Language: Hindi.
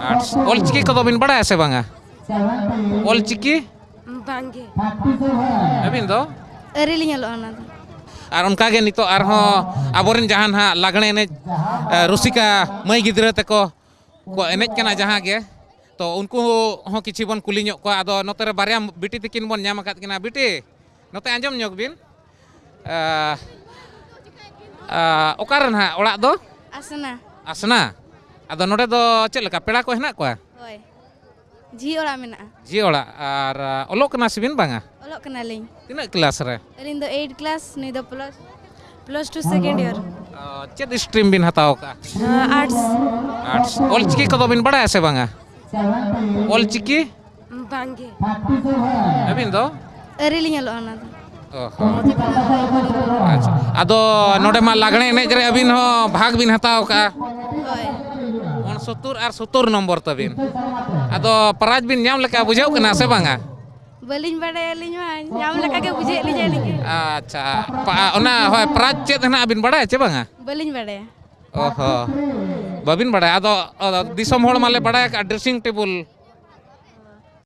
आर्ट्स ऑलचिकी को बिन बड़ा से बांगा ऑलचिकी बांगे अबिन दो अरेलिंग अलोना और उनका के नितो आरहों आबोरेन जहान हा लागणे एने रुसिका मई गिद्रा तको को एनेज कना जहां के तो उनको हो किछि बन कुली ᱧᱚᱜ को आदो नोते रे बारिया बिटी तकिन बन ᱧᱟᱢ आकात किना बिटी नोते आंजम ᱧᱚᱜ बिन ओकारन हा ओड़ा दो आसना आसना आदो नोडे दो चेल लका पेड़ा को हेना कोआ होय जी ओड़ा मेना जी ओड़ा और ओलोक कना सिबिन बांगा ओलोक कना लिंग तिना क्लास रे अलिंग दो 8 क्लास नहीं दो प्लस 2 सेकंड ईयर चेद स्ट्रीम बिन हताओ का आर्ट्स आर्ट्स ऑलचिकी को बिन बड़ा से बांगा ऑलचिकी बांगे अबिन दो अरेलिंग अलोना अच्छा आदो नोडे मा लागणे एनेज रे अबिन हो भाग बिन हताओ का होय 69 और 70 नंबर तबिन आदो प्राइज बिन ᱧᱟᱢ लेका बुझाव कना से बांगा बलिंग बड़े लिंग मा ᱧᱟᱢ लेका के बुझे लिजे लिंगे अच्छा ओना होय प्राइज चेद हना बिन बड़ा चे बांगा बलिंग बड़े ओहो बाबिन बड़ा आदो दिसम होड़ माले बड़ा का ड्रेसिंग टेबल